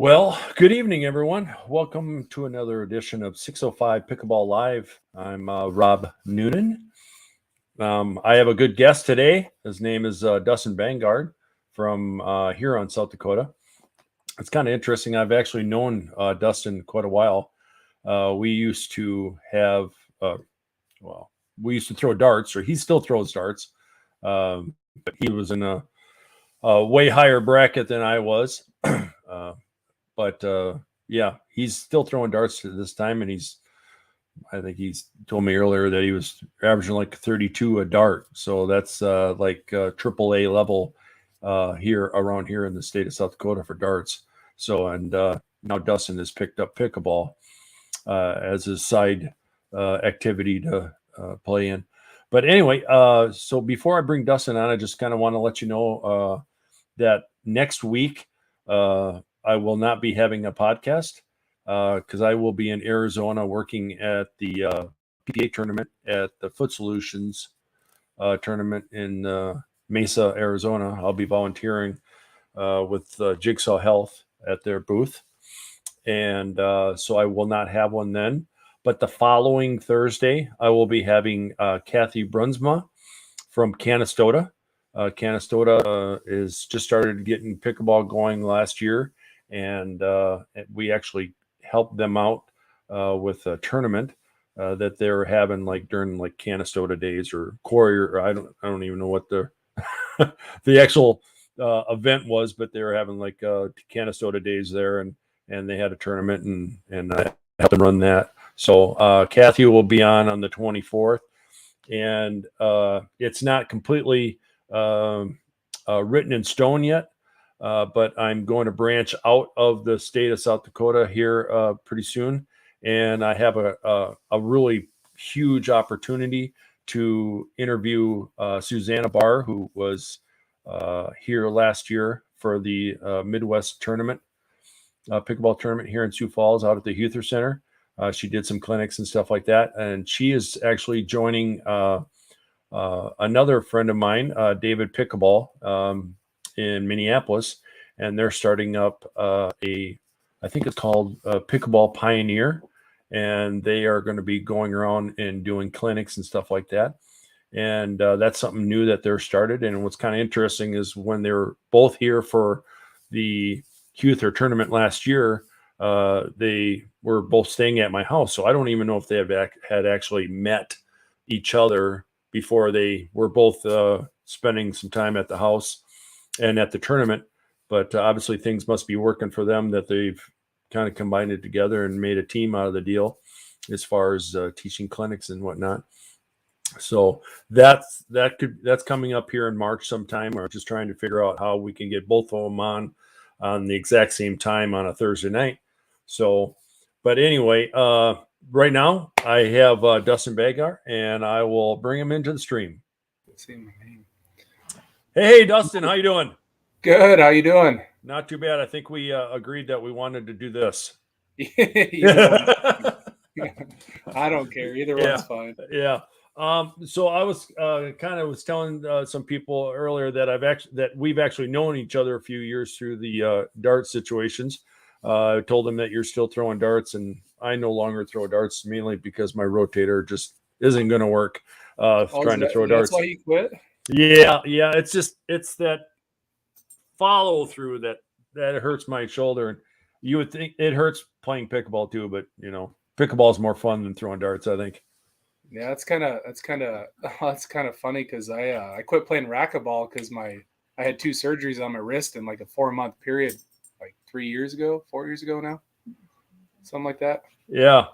Well, good evening, everyone. Welcome to another edition of 605 Pickleball Live. I'm Rob Noonan. I have a good guest today. His name is Dustin Banghart from Huron, South Dakota. It's kind of interesting. I've actually known Dustin quite a while. We used to have, we used to throw darts, or he still throws darts. But he was in a way higher bracket than I was. But yeah, he's still throwing darts at this time, and I think he's told me earlier that he was averaging like 32 a dart. So that's like AAA level around here in the state of South Dakota for darts. So, and now Dustin has picked up pickleball as his side activity to play in. But anyway, so before I bring Dustin on, I just kind of want to let you know that next week, I will not be having a podcast because I will be in Arizona working at the PPA tournament at the Foot Solutions tournament in Mesa, Arizona. I'll be volunteering with Jigsaw Health at their booth. And so I will not have one then. But the following Thursday, I will be having Kathy Brunsma from Canastota. Canastota is just started getting pickleball going last year. And we actually helped them out with a tournament that they were having like during like Canastota days or Quarry, or I don't even know what the the actual event was, but they were having like Canastota days there, and they had a tournament, and I helped them run that. So Kathy will be on the 24th, and it's not completely written in stone yet. But I'm going to branch out of the state of South Dakota here pretty soon. And I have a really huge opportunity to interview Susanna Barr, who was here last year for the Midwest tournament, pickleball tournament here in Sioux Falls out at the Huther Center. She did some clinics and stuff like that. And she is actually joining another friend of mine, David Pickleball, in Minneapolis, and they're starting up I think it's called Pickleball Pioneer, and they are going to be going around and doing clinics and stuff like that. And that's something new that they're started. And what's kind of interesting is when they were both here for the Huther tournament last year, they were both staying at my house. So I don't even know if they had actually met each other before they were both spending some time at the house and at the tournament. But obviously things must be working for them, that they've kind of combined it together and made a team out of the deal as far as teaching clinics and whatnot. So that's coming up here in March sometime. We're just trying to figure out how we can get both of them on the exact same time on a Thursday night. So, but anyway, right now I have Dustin Banghart, and I will bring him into the stream. See my name. Hey, Dustin, how you doing? Good. How you doing? Not too bad. I think we agreed that we wanted to do this. I don't care. Either one's fine. Yeah. So I was was telling some people earlier that we've actually known each other a few years through the dart situations. I told them that you're still throwing darts, and I no longer throw darts, mainly because my rotator just isn't going to work trying to throw darts. That's why you quit? Yeah. It's that follow through that hurts my shoulder. And you would think it hurts playing pickleball too, but pickleball is more fun than throwing darts, I think. Yeah, that's kind of funny because I quit playing racquetball because I had 2 surgeries on my wrist in like a 4-month period, like 4 years ago now, something like that. Yeah,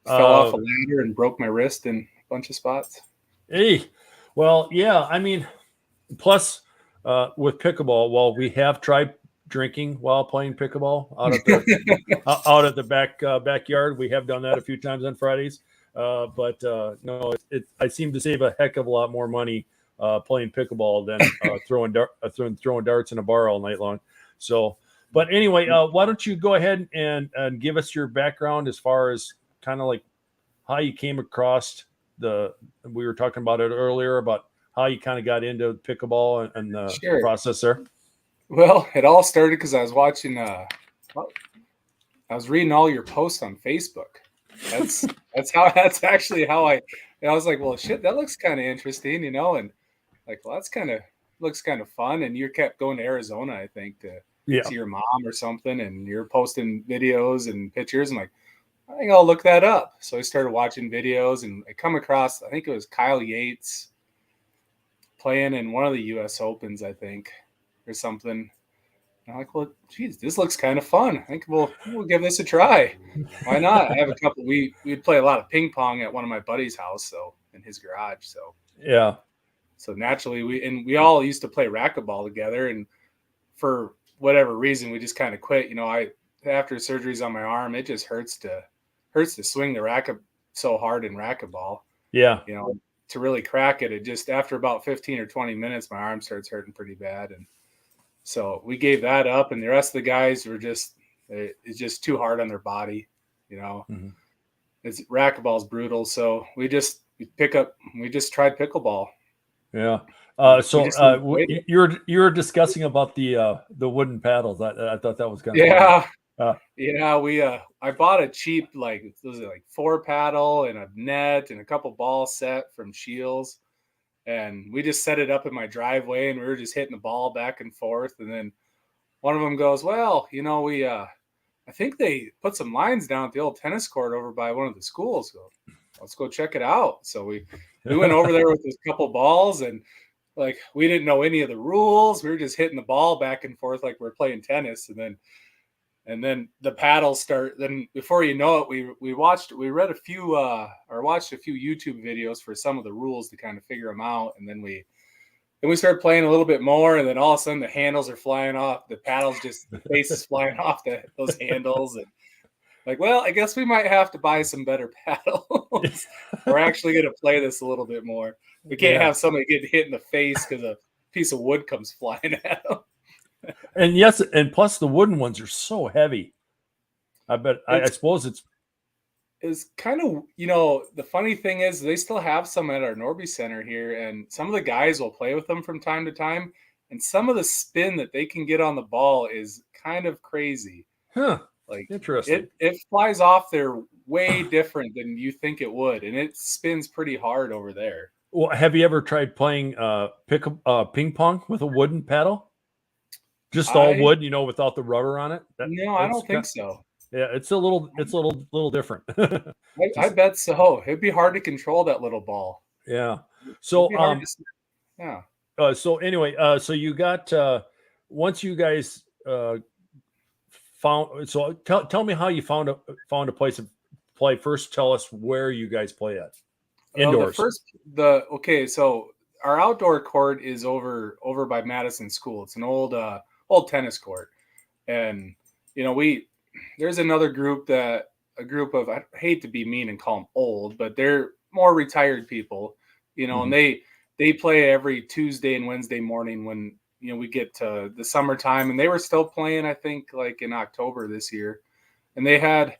fell off a ladder and broke my wrist in a bunch of spots. Hey, well, yeah, I mean, plus with pickleball, well, we have tried drinking while playing pickleball out at the backyard. We have done that a few times on Fridays. But no, I seem to save a heck of a lot more money playing pickleball than throwing darts in a bar all night long. So, but anyway, why don't you go ahead and give us your background as far as kind of like how you came across we were talking about it earlier about how you kind of got into pickleball and the process there. Well, it all started because I was watching I was reading all your posts on Facebook. That's actually how I was like, well, shit, that looks kind of interesting, and like, well, looks kind of fun. And you kept going to Arizona, I think, to see your mom or something, and you're posting videos and pictures. I'm like, I think I'll look that up. So I started watching videos, and I come across, I think it was Kyle Yates playing in one of the U.S. Opens, I think, or something. I'm like, well, geez, this looks kind of fun. I think we'll give this a try. Why not? I have a couple. We'd play a lot of ping pong at one of my buddy's house, so in his garage. So yeah. So naturally, we all used to play racquetball together, and for whatever reason, we just kind of quit. After surgeries on my arm, it just hurts to swing the racket so hard in racquetball. Yeah. To really crack it, it just after about 15 or 20 minutes, my arm starts hurting pretty bad, and so we gave that up, and the rest of the guys were it's just too hard on their body. It's racquetball's brutal. So we just tried pickleball. Yeah. So you were discussing about the wooden paddles. I thought that was kind of funny. Yeah. I bought a cheap, like, was it like 4-paddle and a net and a couple balls set from Shields. And we just set it up in my driveway, and we were just hitting the ball back and forth. And then one of them goes, well, I think they put some lines down at the old tennis court over by one of the schools. So let's go check it out. So we went over there with a couple balls, and like, we didn't know any of the rules. We were just hitting the ball back and forth like we're playing tennis. And then the paddles start. Then before you know it, we watched a few YouTube videos for some of the rules to kind of figure them out. And then we started playing a little bit more, and then all of a sudden the handles are flying off. The paddles the face is flying off those handles. And like, well, I guess we might have to buy some better paddles. We're actually going to play this a little bit more. We can't have somebody get hit in the face because a piece of wood comes flying at them. And yes, and plus the wooden ones are so heavy. I suppose it's kind of, the funny thing is they still have some at our Norby Center here, and some of the guys will play with them from time to time, and some of the spin that they can get on the ball is kind of crazy. Huh. Like, interesting. It flies off there way different than you think it would, and it spins pretty hard over there. Well, have you ever tried playing ping pong with a wooden paddle? Just all wood, without the rubber on it? No, I don't think so. Yeah, it's a little different. I bet so. It'd be hard to control that little ball. Yeah. So yeah. So anyway, so you got once you guys found. So tell me how you found a place to play. First, tell us where you guys play at. Indoors. So our outdoor court is over by Madison School. It's an old tennis court, and there's another group of, I hate to be mean and call them old, but they're more retired people, and they play every Tuesday and Wednesday morning when we get to the summertime, and they were still playing, I think, like in October this year, and I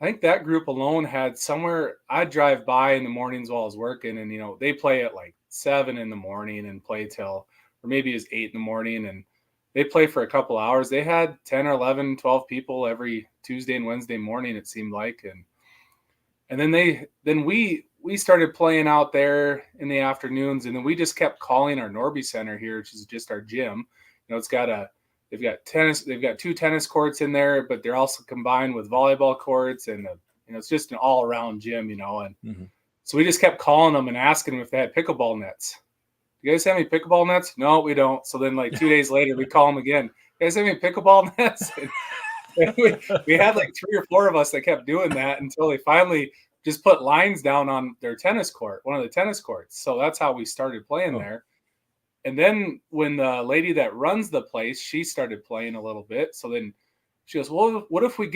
think that group alone had somewhere. I'd drive by in the mornings while I was working, and they play at like 7 in the morning and play till, or maybe it's 8 in the morning, and they play for a couple hours. They had 10 or 11, 12 people every Tuesday and Wednesday morning, it seemed like. And then we started playing out there in the afternoons, and then we just kept calling our Norby Center here, which is just our gym. They've got 2 tennis courts in there, but they're also combined with volleyball courts, and it's just an all around gym, and so we just kept calling them and asking them if they had pickleball nets. You guys have any pickleball nets? No, we don't. So then, like 2 days later, we call them again. You guys have any pickleball nets? And we had like 3 or 4 of us that kept doing that until they finally just put lines down on their tennis court, one of the tennis courts. So that's how we started playing there. And then when the lady that runs the place, she started playing a little bit. So then she goes, well, what if we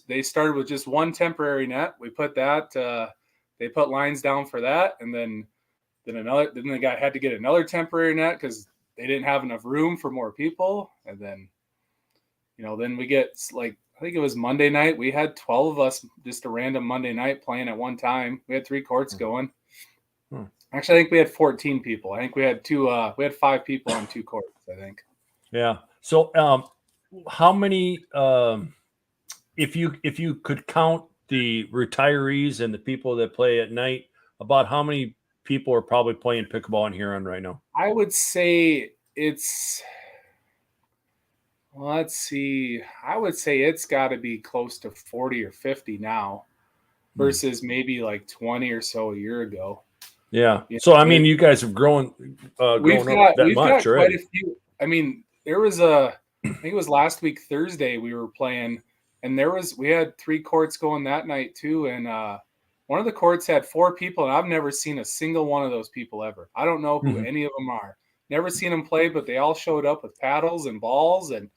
they started with just one temporary net. We put that, they put lines down for that. And then the guy had to get another temporary net because they didn't have enough room for more people. And then, then we get, like, I think it was Monday night. We had 12 of us, just a random Monday night playing at one time. We had 3 courts going. Actually, I think we had 14 people. I think we had 5 people on 2 courts, I think. Yeah. So how many if you could count the retirees and the people that play at night, about how many people are probably playing pickleball in Huron right now? I would say it's, let's see, I would say it's got to be close to 40 or 50 now versus maybe like 20 or so a year ago. Yeah. So I mean, you guys have grown up that much got already. quite a few. I mean, there was I think it was last week Thursday we were playing, and we had 3 courts going that night too, and one of the courts had 4 people, and I've never seen a single one of those people ever. I don't know who any of them are. Never seen them play, but they all showed up with paddles and balls, and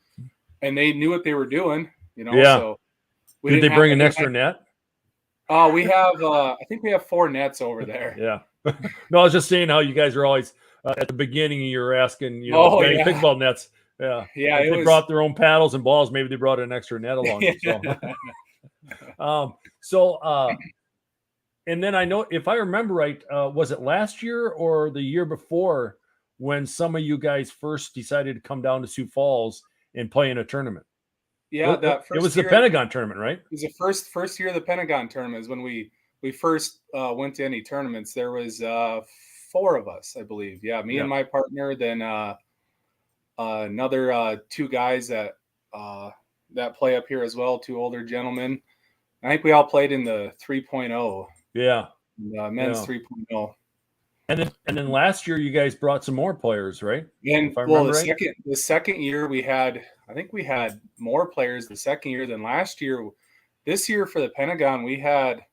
they knew what they were doing. Yeah. So did they bring an extra net? We have I think we have 4 nets over there. Yeah. No, I was just saying how you guys are always at the beginning. You were asking, pickleball nets. Yeah. Yeah. If they brought their own paddles and balls, maybe they brought an extra net along. And then I know, if I remember right, was it last year or the year before when some of you guys first decided to come down to Sioux Falls and play in a tournament? Yeah, it was the Pentagon tournament, right? It was the first year of the Pentagon tournament is when we first went to any tournaments. There was 4 of us, I believe. Yeah, me and my partner, then another 2 guys that play up here as well, 2 older gentlemen. I think we all played in the 3.0. Yeah. Men's 3.0. And then last year you guys brought some more players, right? And the second year I think we had more players the second year than last year. This year for the Pentagon, we had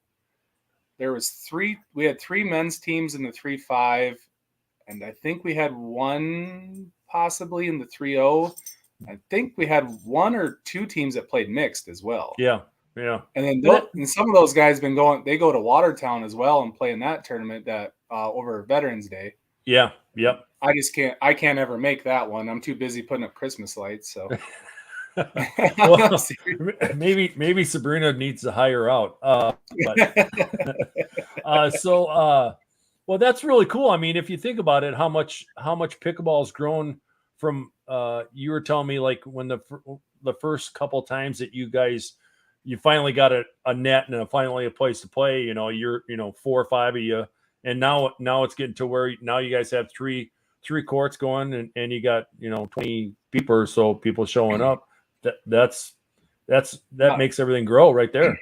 3 men's teams in the 3.5, and I think we had 1 possibly in the 3.0. I think we had 1 or 2 teams that played mixed as well. Yeah. Yeah. And then and some of those guys they go to Watertown as well and play in that tournament that over Veterans Day. Yeah. Yep. I can't ever make that one. I'm too busy putting up Christmas lights. So well, maybe Sabrina needs to hire out. Well, that's really cool. I mean, if you think about it, how much pickleball has grown from, you were telling me like when the first couple times that you finally got a net and finally a place to play, you're 4 or 5 of you. And now it's getting to where now you guys have three courts going and you got, 20 people or so people showing up. That makes everything grow right there.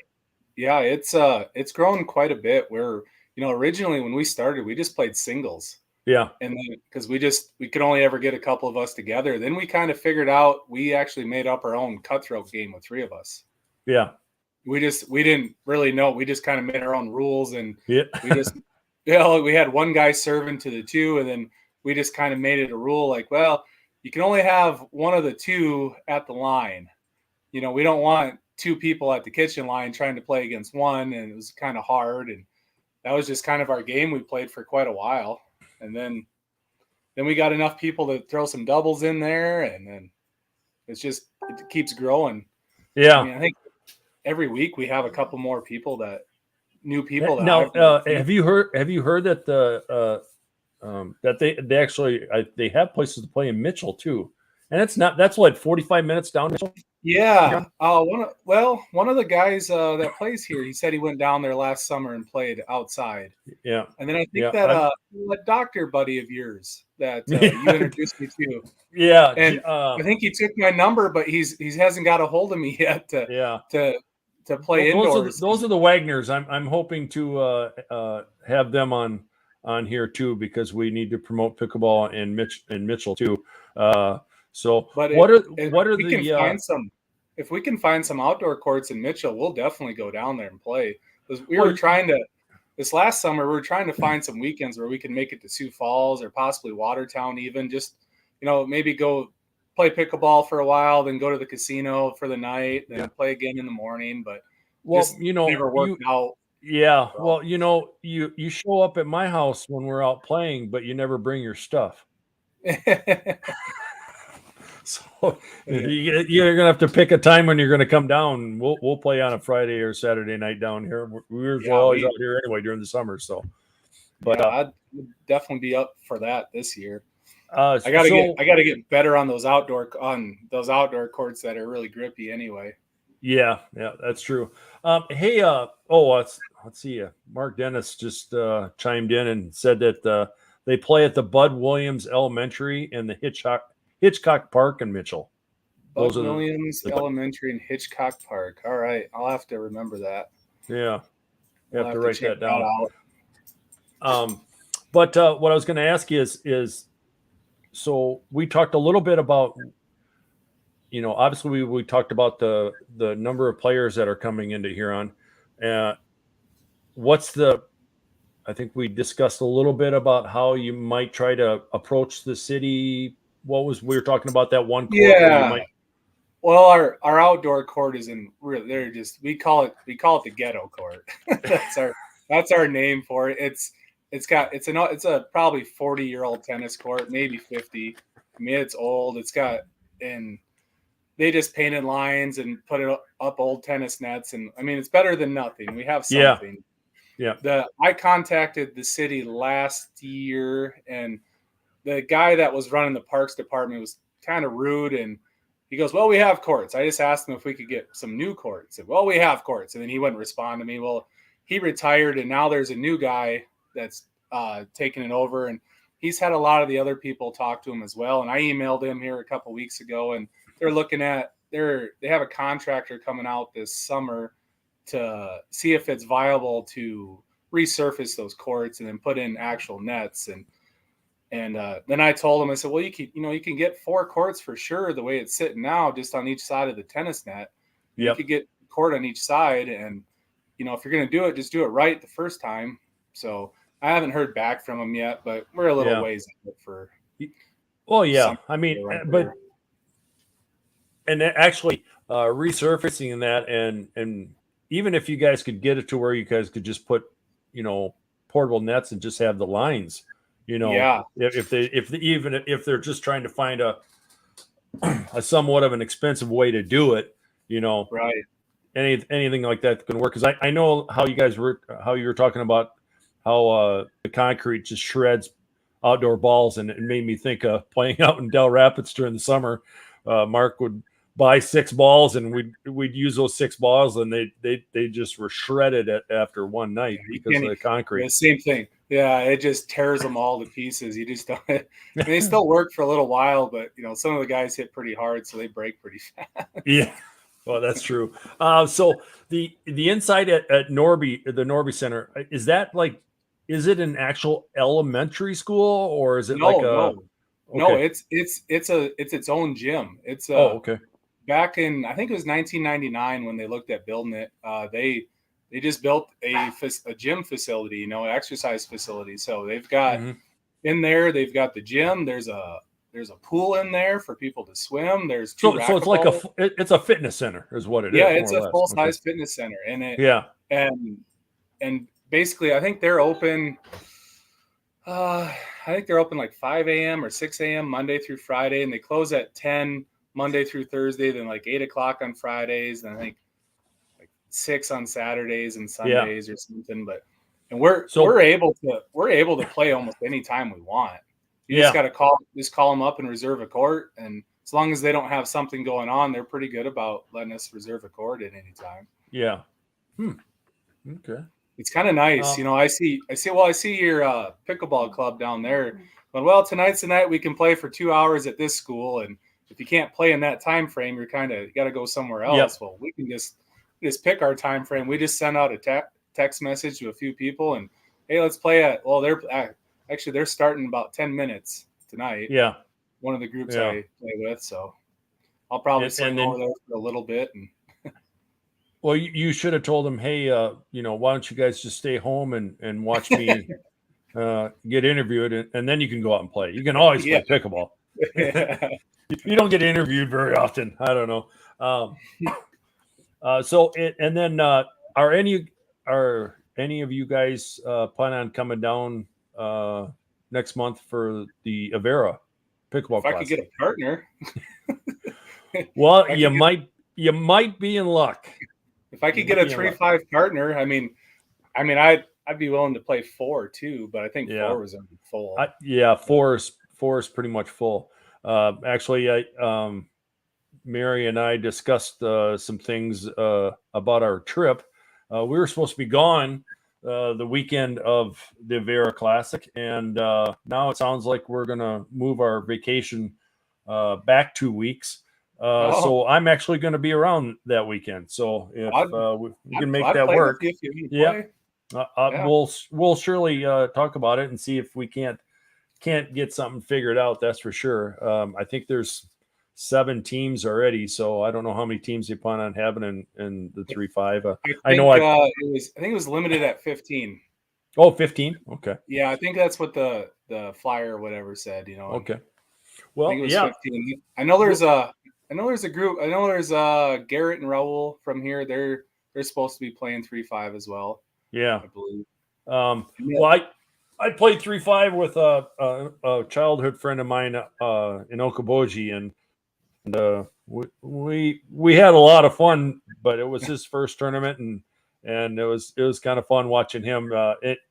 Yeah. It's grown quite a bit where, originally when we started, we just played singles. Yeah. And then because we could only ever get a couple of us together. Then we kind of figured out we actually made up our own cutthroat game with 3 of us. Yeah. We didn't really know. We just kind of made our own rules and we just, we had 1 guy serving to the 2. And then we just kind of made it a rule like, well, you can only have 1 of the 2 at the line. We don't want 2 people at the kitchen line trying to play against 1. And it was kind of hard. And that was just kind of our game we played for quite a while. And then we got enough people to throw some doubles in there. And then it keeps growing. Yeah. I think every week we have a couple more new people. Have you heard that that they actually they have places to play in Mitchell too, and that's what 45 minutes down. Yeah. One of the guys that plays here, he said he went down there last summer and played outside. Yeah. And then I think that doctor buddy of yours that you introduced me to. Yeah. And I think he took my number, but he hasn't got a hold of me yet to play indoors. Those are the Wagners. I'm hoping to have them on here too, because we need to promote pickleball in Mitchell too. If we can find some outdoor courts in Mitchell, we'll definitely go down there and play. This last summer, we were trying to find some weekends where we can make it to Sioux Falls or possibly Watertown, even just, maybe go play pickleball for a while, then go to the casino for the night, then play again in the morning. But never worked out. Yeah. Well, you show up at my house when we're out playing, but you never bring your stuff. So you're gonna have to pick a time when you're gonna come down. We'll play on a Friday or Saturday night down here. We're always out here anyway during the summer. So, but I'd definitely be up for that this year. I gotta get better on those outdoor courts that are really grippy anyway. Yeah, that's true. Hey, let's see. Mark Dennis just chimed in and said that they play at the Bud Williams Elementary and the Hitchcock Park in Mitchell. Bud Those are Williams the Elementary in Hitchcock Park. All right, I'll have to remember that. yeah. You We'll have to have to write check that that down. out. But what I was going to ask you is so we talked a little bit about, obviously we talked about the number of players that are coming into Huron. Uh, what's the I think we discussed a little bit about how you might try to approach the city. We were talking about that one court where you Yeah. might. Well, our outdoor court is in really they're just we call it the Ghetto Court. that's our name for it. It's a probably 40-year-old tennis court, maybe 50. I mean, it's old. And they just painted lines and put it up old tennis nets, and I mean it's better than nothing. We have Yeah, something. yeah, I contacted the city last year, and the guy that was running the parks department was kind of rude, and he goes, "Well, we have courts." I just asked him if we could get some new courts. He said, "Well, we have courts," and then he wouldn't respond to me. Well, he retired, and now there's a new guy that's taking it over, and he's had a lot of the other people talk to him as well. And I emailed him here a couple weeks ago, and they're looking at they have a contractor coming out this summer to see if it's viable to resurface those courts and then put in actual nets. And then I told him, I said, well, you can get 4 courts for sure the way it's sitting now, just on each side of the tennis net. You could get a court on each side, and if you're going to do it, just do it right the first time. So I haven't heard back from him yet, but we're a little ways for. Well, yeah, I mean, but and actually resurfacing that, and even if you guys could get it to where you guys could just put, portable nets and just have the lines, Yeah. if they're just trying to find a somewhat of an expensive way to do it, Right. anything like that can work. Because I know how you were talking about how the concrete just shreds outdoor balls, and it made me think of playing out in Del Rapids during the summer. Mark would buy 6 balls, and we'd use those 6 balls, and they just were shredded after one night because of the concrete. The same thing. Yeah, it just tears them all to pieces. You just don't. I mean, they still work for a little while, but some of the guys hit pretty hard, so they break pretty fast. Yeah, well, that's true. So the inside at Norby, the Norby Center, is that like, is it an actual elementary school, or is it No. Okay. It's its own gym. It's okay. Back in, I think it was 1999 when they looked at building it. They just built a gym facility, an exercise facility. So they've got in there, they've got the gym. There's a pool in there for people to swim. There's 2 so it's like it's a fitness center is what it is. Yeah, it's a full-size fitness center, and basically I think they're open. I think they're open like 5 a.m. or 6 a.m. Monday through Friday, and they close at 10 Monday through Thursday, then like 8 o'clock on Fridays, and I think like 6 on Saturdays and Sundays or something. And we're able to play almost any time we want. You just got to call them up and reserve a court, and as long as they don't have something going on, they're pretty good about letting us reserve a court at any time. Yeah. Okay. It's kind of nice. I see your pickleball club down there. But well, tonight's the night we can play for 2 hours at this school, and if you can't play in that time frame, you got to go somewhere else. Yep. Well, we can just pick our time frame. We just send out a text message to a few people, and hey, let's play at. Well, they're starting in about 10 minutes tonight. Yeah, one of the groups I play with, so I'll probably swing over there for a little bit. And well, you should have told them, hey, why don't you guys just stay home and watch me get interviewed, and then you can go out and play. You can always play pickleball. You don't get interviewed very often. I don't know. Are any of you guys plan on coming down next month for the Avera pickleball class? If I could get a partner. Well, you might be in luck. If I could get a 3-5 partner, I mean, I'd be willing to play 4 too, but I think 4 was already full. 4 is pretty much full. Actually, Mary and I discussed some things about our trip. We were supposed to be gone the weekend of the Vera Classic, and now it sounds like we're going to move our vacation back 2 weeks. So I'm actually going to be around that weekend. So if we can make that work, we'll surely talk about it and see if we can't get something figured out. That's for sure. I think there's 7 teams already, so I don't know how many teams they plan on having in the 3-5. I think it was limited at 15. Oh, 15. Okay. Yeah, I think that's what the flyer or whatever said. Okay. Well, I think it was 15. I know there's a group. I know there's Garrett and Raul from here. They're supposed to be playing 3-5 as well. Yeah, I believe. Well, I played 3-5 with a childhood friend of mine in Okoboji, and we had a lot of fun. But it was his first tournament, and it was kind of fun watching him.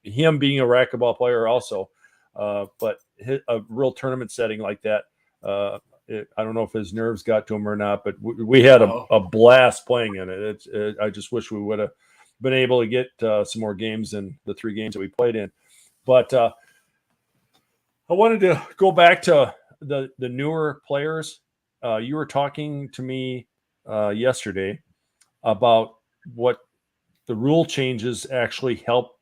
Him being a racquetball player also, but a real tournament setting like that. I don't know if his nerves got to him or not, but we had a blast playing in it. I just wish we would have been able to get some more games than the 3 games that we played in. But I wanted to go back to the newer players. You were talking to me yesterday about what the rule changes actually help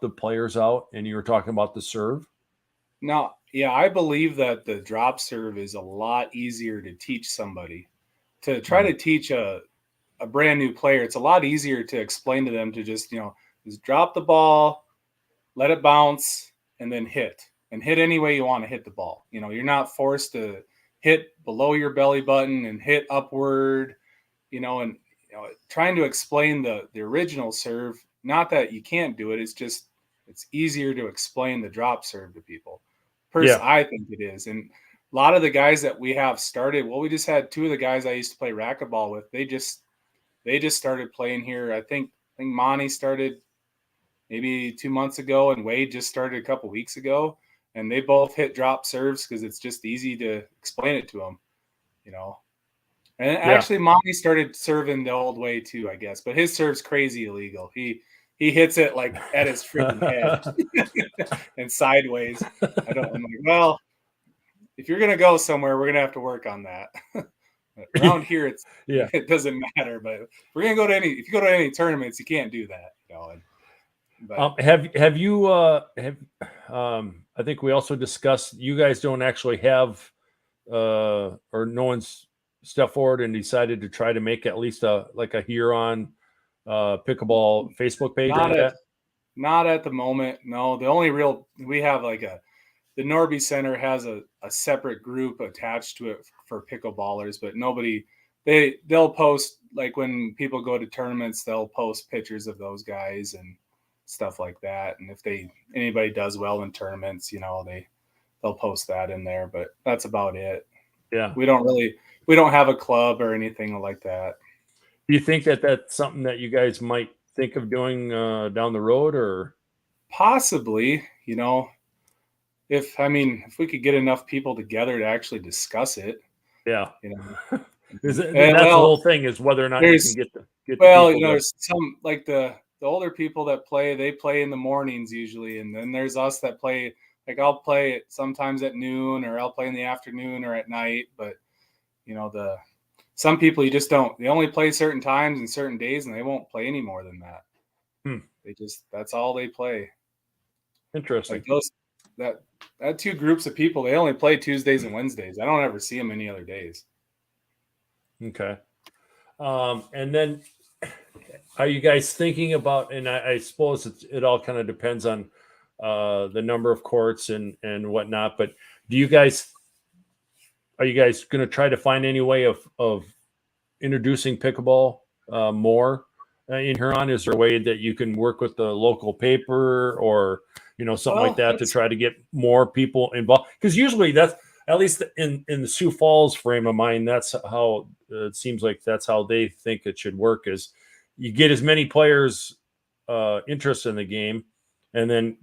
the players out, and you were talking about the serve. No, yeah, I believe that the drop serve is a lot easier to teach somebody. To try to teach a brand new player, it's a lot easier to explain to them to just drop the ball, let it bounce, and then hit any way you want to hit the ball. You're not forced to hit below your belly button and hit upward, and trying to explain the original serve. Not that you can't do it. It's just it's easier to explain the drop serve to people. Personally, I think it is. And a lot of the guys that we have started, we just had 2 of the guys I used to play racquetball with. They just started playing here. I think Monty started maybe 2 months ago, and Wade just started a couple weeks ago. And they both hit drop serves because it's just easy to explain it to them, And actually, Monty started serving the old way too, I guess. But his serve's crazy illegal. He hits it like at his freaking head and sideways. I'm like, well, if you're gonna go somewhere, we're gonna have to work on that. Around here, it doesn't matter. But if you go to any tournaments, you can't do that. Have you? I think we also discussed you guys don't actually have, or no one's stepped forward and decided to try to make at least a Huron pickleball Facebook page. Not at the moment. No, the only real we have the Norby Center has a separate group attached to it for pickleballers, but nobody. They'll post when people go to tournaments, they'll post pictures of those guys and stuff like that. And if anybody does well in tournaments, they'll post that in there, but that's about it. Yeah. We don't have a club or anything like that. Do you think that that's something that you guys might think of doing down the road, or possibly, if we could get enough people together to actually discuss it. Yeah. That's the whole thing, is whether or not you can get the there's some the older people that they play in the mornings usually. And then there's us that play, I'll play it sometimes at noon, or I'll play in the afternoon or at night. But, some people you just don't, they only play certain times and certain days, and they won't play any more than that. That's all they play. Interesting. That 2 groups of people, they only play Tuesdays and Wednesdays. I don't ever see them any other days. Okay. And then are you guys thinking about, and I suppose it all kind of depends on the number of courts and whatnot, but are you guys going to try to find any way of introducing pickleball more in Huron? Is there a way that you can work with the local paper or, something like that to try to get more people involved? Because usually that's, at least in the Sioux Falls frame of mind, that's how it seems like that's how they think it should work, is you get as many players interested in the game, and then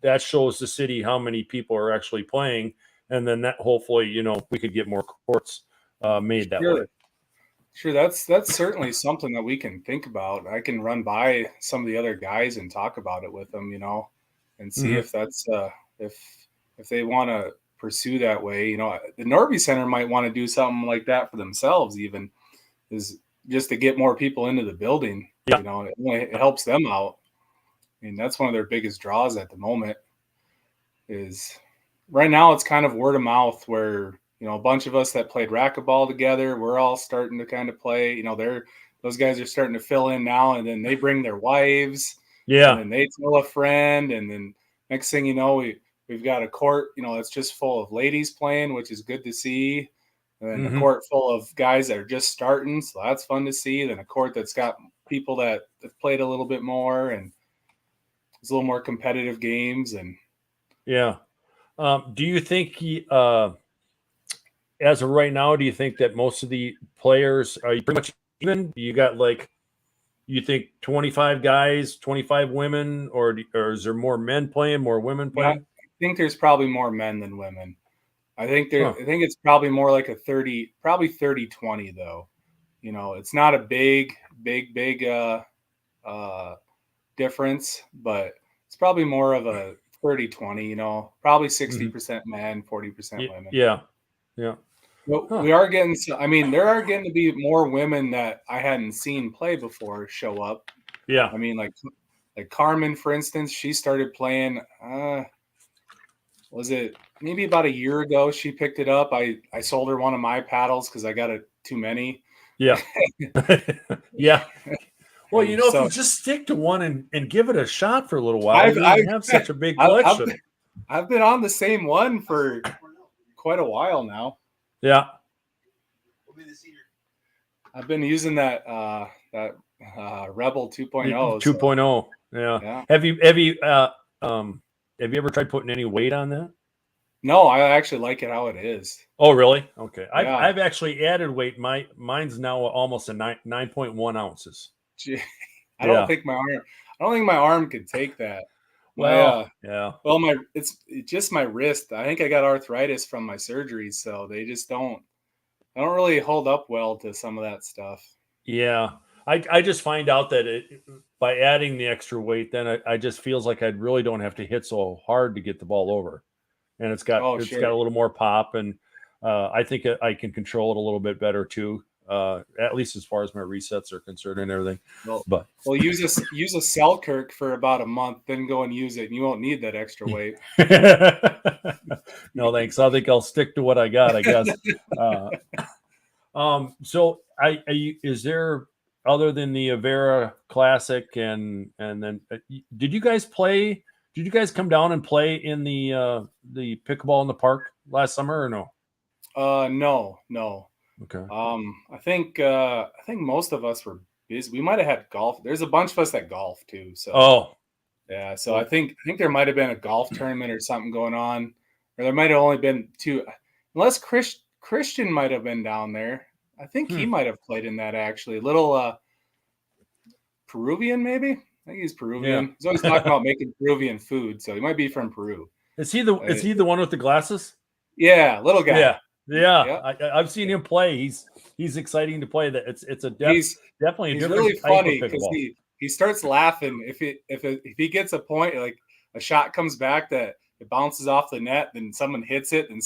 that shows the city how many people are actually playing, and then that hopefully we could get more courts made that way. Sure, that's certainly something that we can think about. I can run by some of the other guys and talk about it with them, and see Mhm. if that's if if they want to pursue that way. The Norby Center might want to do something like that for themselves, even is just to get more people into the building. Yeah. It helps them out. I mean, that's one of their biggest draws at the moment. Is right now it's kind of word of mouth where a bunch of us that played racquetball together, we're all starting to kind of play. Those guys are starting to fill in now, and then they bring their wives, and Yeah. then they tell a friend, and then next thing you know, we've got a court, that's just full of ladies playing, which is good to see. And then a Mhm. court full of guys that are just starting, so that's fun to see. Then a court that's got people that have played a little bit more, and it's a little more competitive games. And Yeah. Do you think as of right now, do you think that most of the players are you pretty much even? You got like you think 25 guys, 25 women, or is there more men playing, more women yeah, I playing? think there's probably more men than women. Huh. I think it's probably more like a 30, probably 30-20 though. It's not a big difference, but it's probably more of a 30-20, probably Mhm. 60% men, 40% women. Yeah. Yeah. But Huh. we are getting I mean, there are getting to be more women that I hadn't seen play before show up. Yeah. I mean, like Carmen, for instance, she started playing was it maybe about a year ago she picked it up. I sold her one of my paddles because I got it too many. Yeah. Yeah. Well, And if so you just stick to one and give it a shot for a little while, I've you I've wouldn't have such a big I've collection. I've been on the same one for quite a while now. Yeah. I've been using that Rebel 2.0. So 2.0. Yeah. yeah. Um have you ever tried putting any weight on that? No, I actually like it how it is. Oh, really? Okay. I've Yeah. I've actually added weight. Mine's now almost a 9.1 ounces. Gee, Yeah. I don't think my arm could take that. My Well, yeah. well it's just my wrist. I think I got arthritis from my surgeries, so I don't really hold up well to some of that stuff. Yeah. I just find out that by adding the extra weight, then I just feels like I really don't have to hit so hard to get the ball over. And Oh, it's got sure. a little more pop, and I think I can control it a little bit better too. At least as far as my resets are concerned and everything. Well, But well, use a Selkirk for about a month, then go and use it, and you won't need that extra weight. no thanks. I think I'll stick to what I got, I guess. Uh, so is there other than the Avera Classic and then did you guys play? Did you guys come down and play in the pickleball in the park last summer or no? No, no. Okay. I think most of us were busy. We might have had golf. There's a bunch of us that golf too. So Oh, yeah. So well, I think there might have been a golf tournament or something going on, or there might have only been two. Unless Christian might have been down there. I think he hmm, might have played in that actually. Little Peruvian maybe. I think he's yeah. Peruvian. He's always talking about making Peruvian food, so he might be from Peru. Is he the one with the glasses? Yeah, little guy. Yeah, yeah. Yep. I've seen him play. He's exciting to play. That it's He's definitely a he's different really type of funny because pickleball. he starts laughing if he gets a point, like a shot comes back that it bounces off the net, then someone hits it, and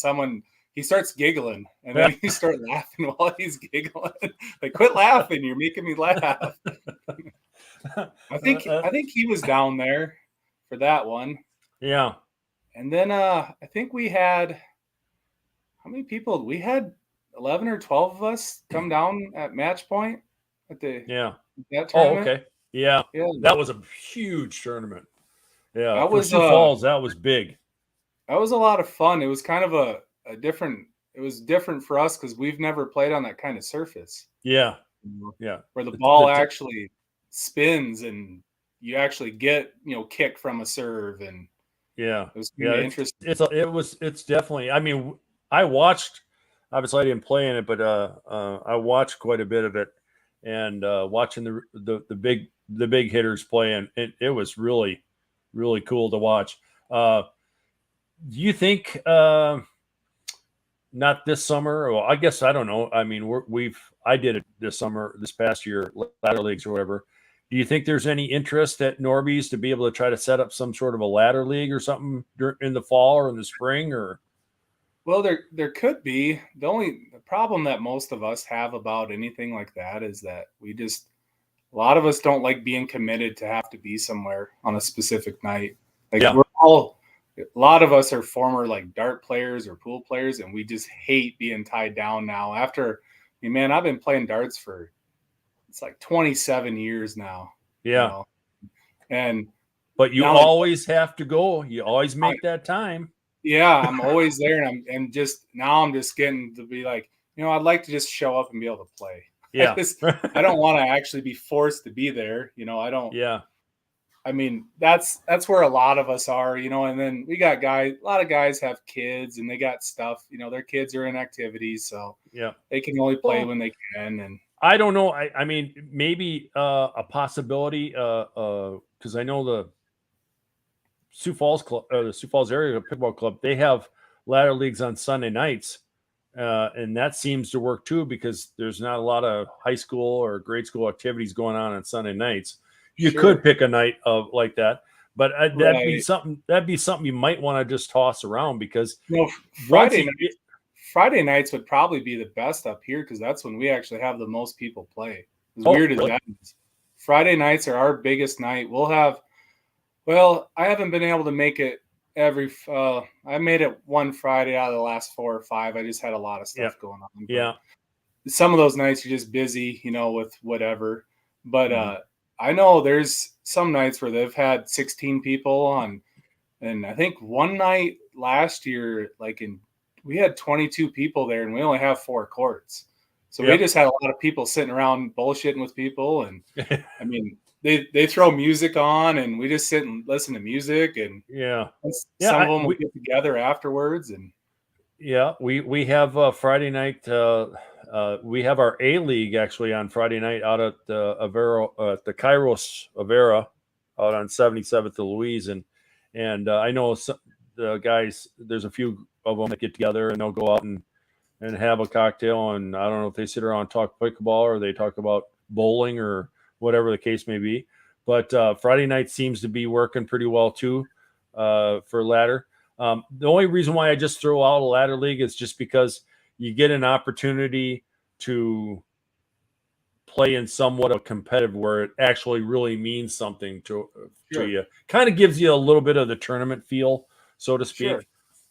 he starts giggling, and then you start laughing while he's giggling. Like, quit laughing, you're making me laugh. I think he was down there for that one, Yeah. and then I think we had how many people? We had 11 or 12 of us come down at match point at the Yeah. that Oh, tournament. okay. Yeah. Yeah, That was a huge tournament. Yeah. that For was Sioux Falls, that was big. that was a lot of fun. It was kind of a different. It was different for us because we've never played on that kind of surface Yeah. Yeah. where the The ball actually spins and you actually get kick from a serve, and yeah. it was kind Yeah. of interesting. It's definitely, I mean, I watched, obviously I didn't play in it, but I watched quite a bit of it and watching the big hitters playing, it was really, really cool to watch. Do you think, not this summer. Well, I guess I don't know. I mean, I did it this summer, this past year, ladder leagues or whatever. Do you think there's any interest at Norby's to be able to try to set up some sort of a ladder league or something in the fall or in the spring? Or Well, there could be. The problem that most of us have about anything like that is that a lot of us don't like being committed to have to be somewhere on a specific night. Like yeah, a lot of us are former like dart players or pool players, and we just hate being tied down now. Man, I've been playing darts for it's like 27 years now. yeah. And But you now always have to go. You always make that time. yeah, I'm always there, and I'm just getting to be like, I'd like to just show up and be able to play. Yeah. I don't want to actually be forced to be there. I don't. Yeah. I mean, that's where a lot of us are, and then we got a lot of guys have kids and they got stuff, their kids are in activities. So yeah, they can only play when they can. And I don't know. I mean, maybe a possibility, because I know the Sioux Falls Club, the Sioux Falls area pickleball club, they have ladder leagues on Sunday nights. And that seems to work too, because there's not a lot of high school or grade school activities going on Sunday nights. You could pick a night of like that, but that'd be something you might want to just toss around, because Friday nights would probably be the best up here, because that's when we actually have the most people play. As weird as that is. Friday nights are our biggest night. I haven't been able to make it I made it one Friday out of the last 4 or 5. I just had a lot of stuff going on. Yeah. Some of those nights you're just busy, with whatever. But I know there's some nights where they've had 16 people on, and I think one night last year, we had 22 people there, and we only have 4 courts. So we just had a lot of people sitting around bullshitting with people, and I mean, they throw music on, and we just sit and listen to music, and some of them will get together afterwards, and we have Friday night. We have our A League actually on Friday night out at the the Kairos Avera out on 77th and Louise, and I know the guys. There's a few of them that get together and they'll go out and have a cocktail, and I don't know if they sit around and talk pickleball or they talk about bowling or whatever the case may be. But Friday night seems to be working pretty well too for ladder. The only reason why I just throw out a ladder league is just because you get an opportunity to play in somewhat of competitive where it actually really means something to you. Kind of gives you a little bit of the tournament feel, so to speak.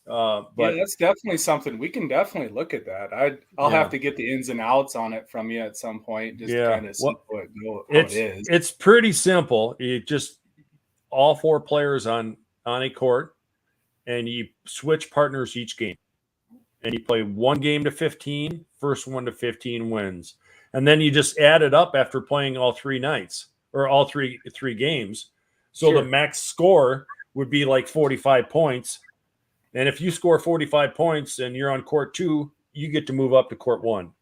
But that's definitely something we can definitely look at that. I'll have to get the ins and outs on it from you at some point, just to kind of see how it is. It's pretty simple. You just all 4 players on a court, and you switch partners each game, and you play one game to 15. First one to 15 wins, and then you just add it up after playing all 3 nights or all three games. So the max score would be like 45 points. And if you score 45 points and you're on court 2, you get to move up to court 1.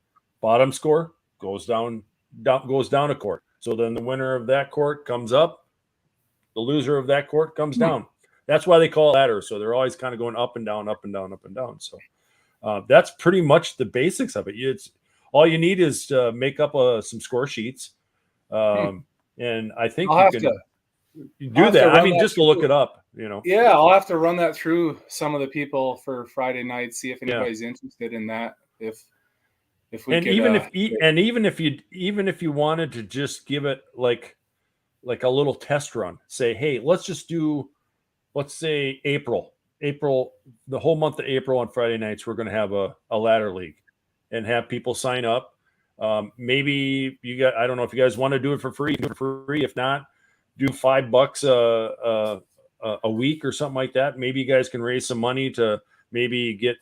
Bottom score goes down a court. So then the winner of that court comes up. The loser of that court comes down. That's why they call it ladder. So they're always kind of going up and down, up and down, up and down. So that's pretty much the basics of it. It's all you need is to make up some score sheets. And I think you can do that. I mean, just to look it up. Yeah, I'll have to run that through some of the people for Friday night, see if anybody's interested in that. If we and could, even if you wanted to just give it like a little test run, say, hey, let's say April, the whole month of April on Friday nights, we're going to have a ladder league and have people sign up. Maybe I don't know if you guys want to do it for free. Do it for free. If not, do $5 a week or something like that. Maybe you guys can raise some money to maybe get,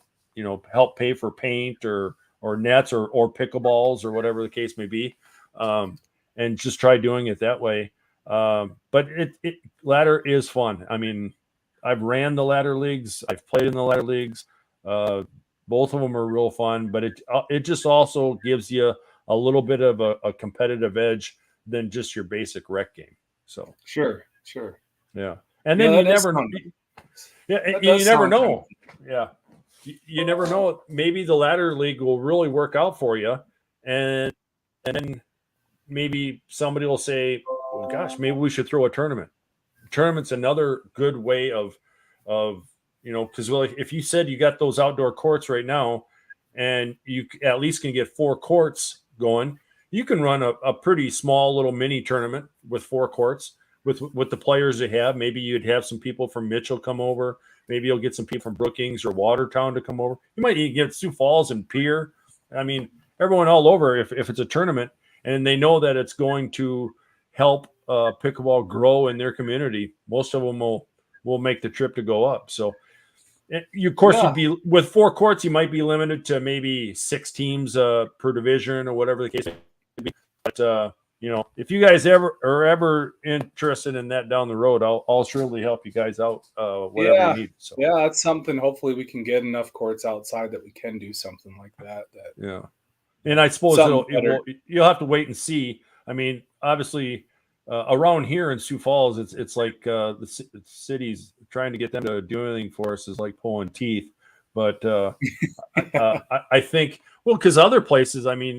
help pay for paint or nets or pickleballs or whatever the case may be. And just try doing it that way. But ladder is fun. I mean, I've ran the ladder leagues. I've played in the ladder leagues. Both of them are real fun, but it just also gives you a little bit of a competitive edge than just your basic rec game. So sure. Yeah. And then you never know. Yeah. You never know. Yeah. you never know. Maybe the ladder league will really work out for you, and then maybe somebody will say, "Well, gosh, maybe we should throw a tournament." Tournament's another good way of because if you said you got those outdoor courts right now, and you at least can get 4 courts going, you can run a pretty small little mini tournament with 4 courts with the players they have. Maybe you'd have some people from Mitchell come over. Maybe you'll get some people from Brookings or Watertown to come over. You might even get Sioux Falls and Pierre. I mean, everyone all over if it's a tournament and they know that it's going to help pickleball grow in their community. Most of them will make the trip to go up. So, you'd be with 4 courts. You might be limited to maybe 6 teams per division or whatever the case may be. But if you guys are ever interested in that down the road, I'll surely help you guys out whatever you need. So yeah, that's something. Hopefully, we can get enough courts outside that we can do something like that. Yeah, and I suppose you'll have to wait and see. I mean, obviously. Around here in Sioux Falls, it's like the cities trying to get them to do anything for us is like pulling teeth. But I think, well, because other places, I mean,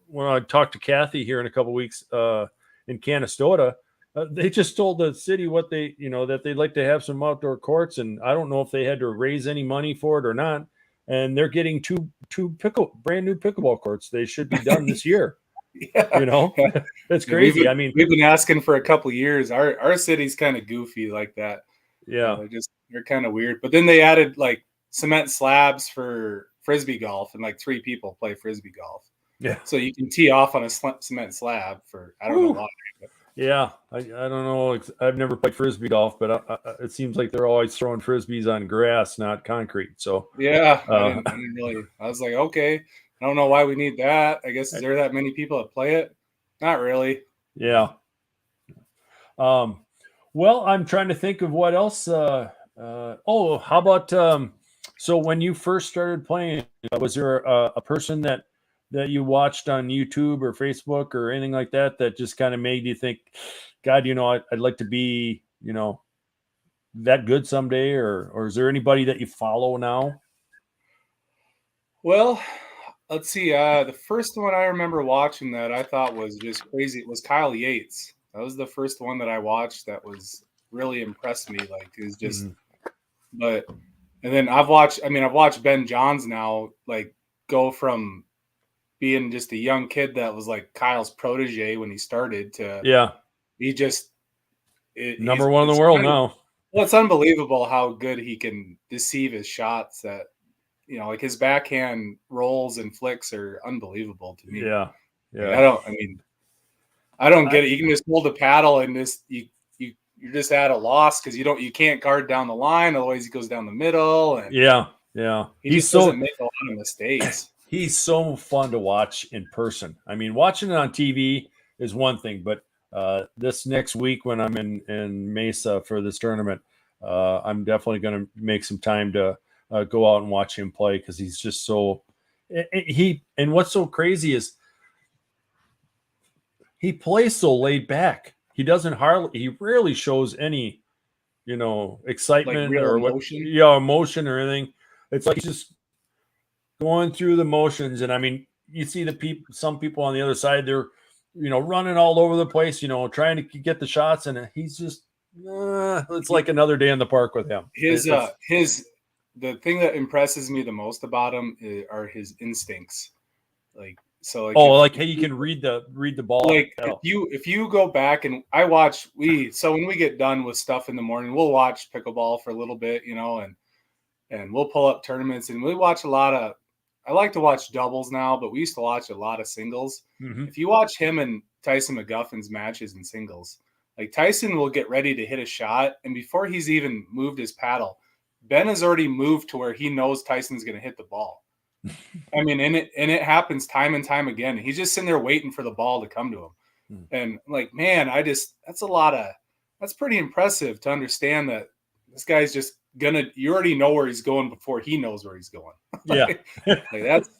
when I talked to Kathy here in a couple of weeks in Canastota, they just told the city what that they'd like to have some outdoor courts, and I don't know if they had to raise any money for it or not. And they're getting two brand new pickleball courts. They should be done this year. Yeah. That's crazy. We've been asking for a couple of years. Our city's kind of goofy like that. Yeah, they're kind of weird. But then they added like cement slabs for frisbee golf, and like 3 people play frisbee golf. Yeah, so you can tee off on a cement slab for I don't know why. Yeah, I don't know. I've never played frisbee golf, but it seems like they're always throwing frisbees on grass, not concrete. So yeah, I didn't really. I was like, okay. I don't know why we need that. I guess is there that many people that play it? Not really. Yeah. Well, I'm trying to think of what else. How about so when you first started playing, was there a person that you watched on YouTube or Facebook or anything like that just kind of made you think, God, I'd like to be, that good someday, or is there anybody that you follow now? Well, let's see. The first one I remember watching that I thought was just crazy. It was Kyle Yates. That was the first one that I watched that was really impressed me. Like it was just, but and then I've watched Ben Johns now, like go from being just a young kid that was like Kyle's protege when he started to he just number one in the world now. Well, it's unbelievable how good he can deceive his shots. That like his backhand rolls and flicks are unbelievable to me. Yeah. I don't get it. You can just hold a paddle and you're just at a loss because you can't guard down the line. Otherwise, he goes down the middle. And he just doesn't make a lot of mistakes. He's so fun to watch in person. I mean, watching it on TV is one thing, but this next week when I'm in Mesa for this tournament, I'm definitely going to make some time to go out and watch him play because he's just so and what's so crazy is he plays so laid back. He rarely shows any, excitement like or emotion. Emotion or anything. It's like he's just going through the motions. And I mean, you see some people on the other side, they're, running all over the place, trying to get the shots. And he's just, it's like another day in the park with him. The thing that impresses me the most about him are his instincts. Hey, you can read the ball. Like if you go back and when we get done with stuff in the morning, we'll watch pickleball for a little bit, and we'll pull up tournaments and we watch a lot of. I like to watch doubles now, but we used to watch a lot of singles. Mm-hmm. If you watch him and Tyson McGuffin's matches in singles, like Tyson will get ready to hit a shot, and before he's even moved his paddle, Ben has already moved to where he knows Tyson's going to hit the ball. I mean, and it happens time and time again. He's just sitting there waiting for the ball to come to him. And like, man, that's pretty impressive to understand that this guy's just you already know where he's going before he knows where he's going. That's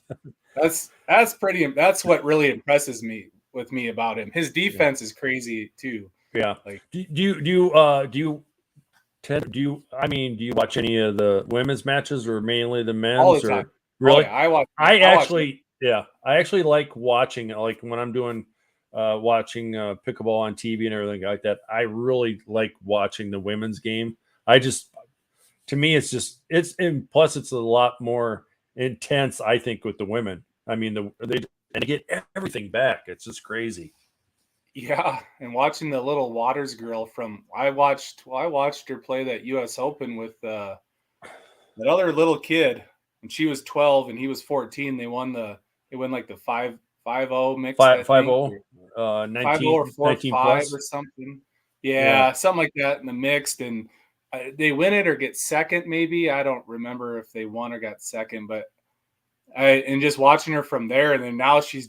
what really impresses me about him. His defense is crazy too. Yeah. Like, do you Ted, do you watch any of the women's matches or mainly the all the men's, time. or really? Oh, yeah, I watch. I watch it. actually like watching, like when I'm doing watching pickleball on TV and everything like that. I really like watching the women's game. To me, and plus it's a lot more intense, I think, with the women. I mean, they get everything back. It's just crazy. Yeah, and watching the little Waters girl I watched her play that U.S. Open with that other little kid, and she was 12 and he was 14. They won like the 5-0 mixed, I Five think. zero, 5-0 or 19 4-5 plus. or something. Yeah. Yeah, something like that in the mixed, and they win it or get second, maybe. I don't remember if they won or got second, but and just watching her from there, and then now she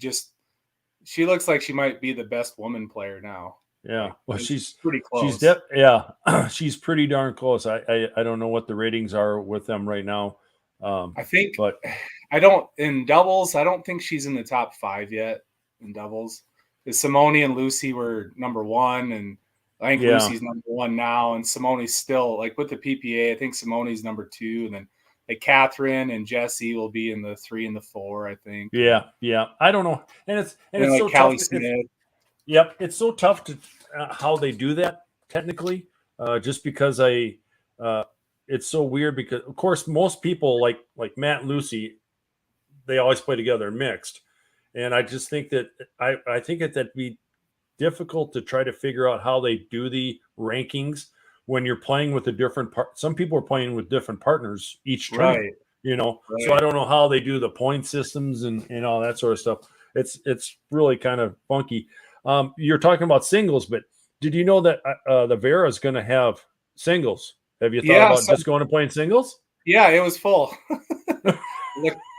looks like she might be the best woman player now. Yeah. Like, Well, it's pretty close. she's pretty darn close. I don't know what the ratings are with them right now. I think, But in doubles, I don't think she's in the top 5 yet in doubles. Because Simone and Lucy were number 1, and I think yeah, Lucy's number 1 now, and Simone's still, like, with the PPA, I think Simone's number 2, and then like Catherine and Jessie will be in the 3 and the 4, I think. yeah. I don't know, and And it's like so tough. Callie Smith. Yep, it's so tough to how they do that technically. Just because it's so weird because of course most people like Matt and Lucy, they always play together mixed, and I just think that I think that'd be difficult to try to figure out how they do the rankings when you're playing with a different part. Some people are playing with different partners each tournament, Right. So I don't know how they do the point systems and all that sort of stuff. It's really kind of funky. You're talking about singles, but did you know that the Vera is going to have singles? Have you thought Yeah, about just going and playing singles? yeah, it was full.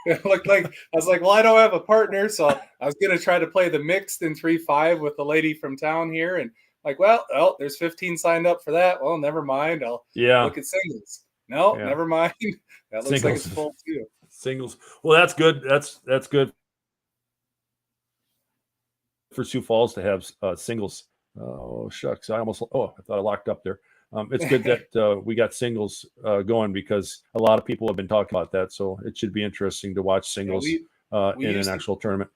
It looked like, I was like, well, I don't have a partner, so I was gonna try to play the mixed in 3-5 with the lady from town here, and like, well, there's 15 signed up for that. Well, never mind. I'll Yeah, look at singles. No, yeah. never mind. That looks like it's Singles, full too. singles. Well, that's good. That's good for Sioux Falls to have singles. Oh shucks, I thought I locked up there. It's good that we got singles going because a lot of people have been talking about that. So it should be interesting to watch Yeah, singles we in an used to actual tournament.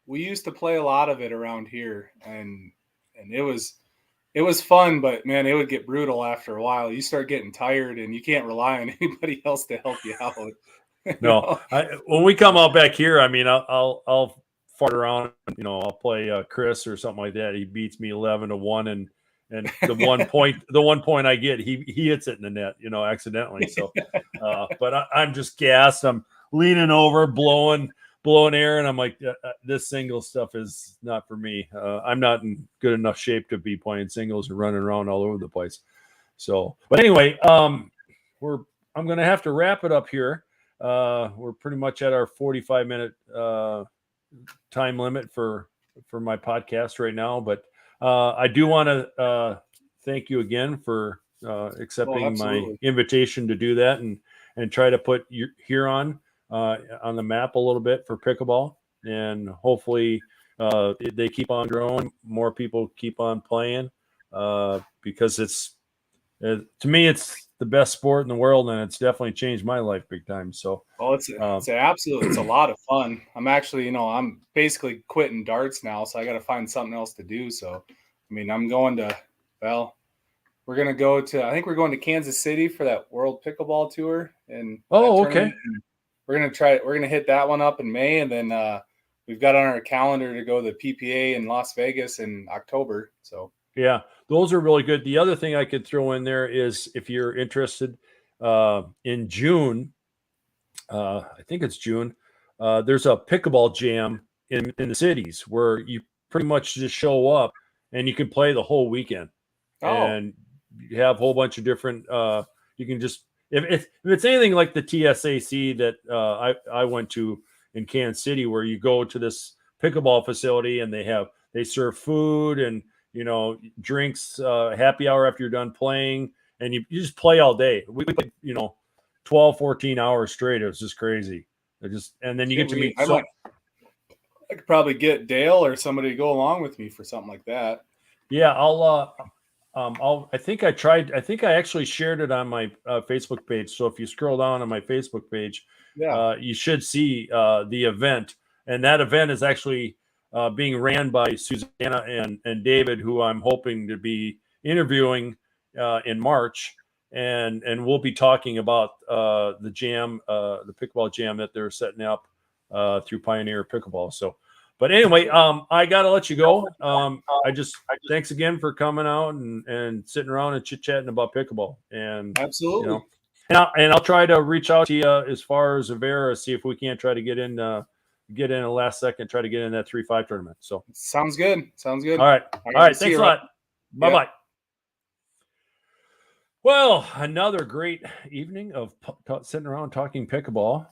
we used to play a lot of it around here, and it was fun, but man, it would get brutal after a while. You start getting tired, and you can't rely on anybody else to help you out. No, when we come out back here, I mean, I'll fart around. I'll play Chris or something like that. He beats me 11-1, and the one point I get, he hits it in the net, accidentally. So, but I'm just gassed. I'm leaning over, blowing air, and I'm like, this single stuff is not for me. I'm not in good enough shape to be playing singles and running around all over the place. So, but anyway, I'm going to have to wrap it up here. We're pretty much at our 45-minute time limit for my podcast right now, but I do want to thank you again for accepting my invitation to do that and try to put Huron on the map a little bit for pickleball, and hopefully they keep on growing, more people keep on playing, because to me it's the best sport in the world, and it's definitely changed my life big time. So, it's a lot of fun. I'm actually, I'm basically quitting darts now, so I got to find something else to do. So, I mean, I'm going to, we're going to I think we're going to Kansas City for that World Pickleball Tour. And okay. We're going to hit that one up in May. And then we've got on our calendar to go to the PPA in Las Vegas in October. So, yeah, those are really good. The other thing I could throw in there is if you're interested in June, I think it's June, there's a Pickleball Jam in the cities where you pretty much just show up and you can play the whole weekend. And you have a whole bunch of different, you can just, if it's anything like the TSAC that I went to in Kansas City, where you go to this pickleball facility and they serve food and, drinks, happy hour after you're done playing, and you just play all day. We played, 12, 14 hours straight. It was just crazy. And then you get to meet. I could probably get Dale or somebody to go along with me for something like that. Yeah, I think I actually shared it on my Facebook page. So if you scroll down on my Facebook page, Yeah. you should see the event. And that event is actually being ran by Susanna and David, who I'm hoping to be interviewing in March. And we'll be talking about the jam, the pickleball jam that they're setting up through Pioneer Pickleball. So, but anyway, I got to let you go. Thanks again for coming out and sitting around and chit chatting about pickleball. And Absolutely. And I'll try to reach out to you as far as Avera, see if we can't try to get in a last second, try to get in that 3-5 tournament. So sounds good. Sounds good. All right. Thanks a lot. Bye bye. Well, another great evening of sitting around talking pickleball.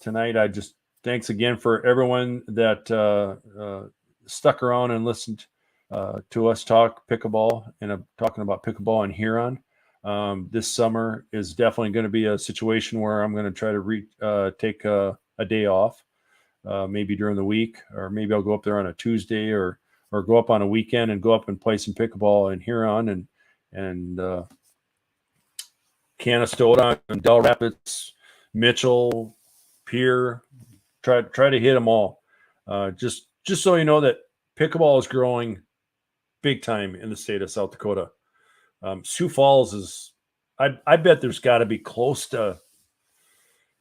Tonight, thanks again for everyone that stuck around and listened to us talk pickleball and talking about pickleball in Huron. This summer is definitely going to be a situation where I'm going to try to take a day off, maybe during the week, or maybe I'll go up there on a Tuesday or go up on a weekend and go up and play some pickleball in Huron and Canastota and Del Rapids, Mitchell, Pierre, try to hit them all. Just so you know that pickleball is growing big time in the state of South Dakota. Sioux Falls is, I bet there's got to be close to,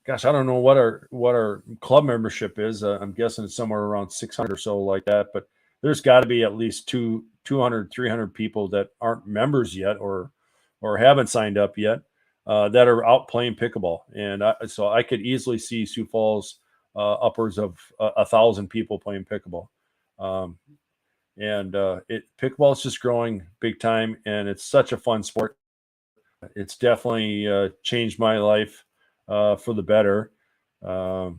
gosh, I don't know what our club membership is. I'm guessing it's somewhere around 600 or so like that, but there's got to be at least 200, 300 people that aren't members yet or haven't signed up yet. That are out playing pickleball, and so I could easily see Sioux Falls upwards of 1,000 people playing pickleball. Pickleball is just growing big time, and it's such a fun sport. It's definitely changed my life for the better. You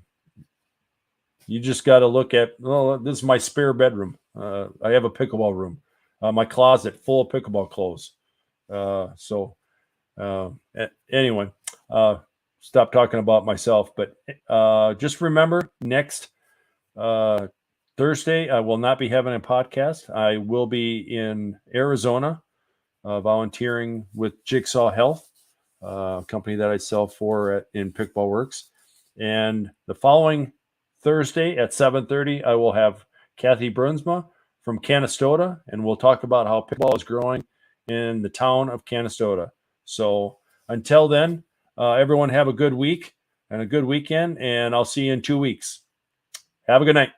just got to look at, this is my spare bedroom. I have a pickleball room, my closet full of pickleball clothes. Anyway, stop talking about myself, but just remember next Thursday, I will not be having a podcast. I will be in Arizona volunteering with Jigsaw Health, a company that I sell for in Pickleball Works. And the following Thursday at 7:30, I will have Kathy Brunsma from Canastota, and we'll talk about how pickleball is growing in the town of Canastota. So until then, everyone have a good week and a good weekend, and I'll see you in 2 weeks. Have a good night.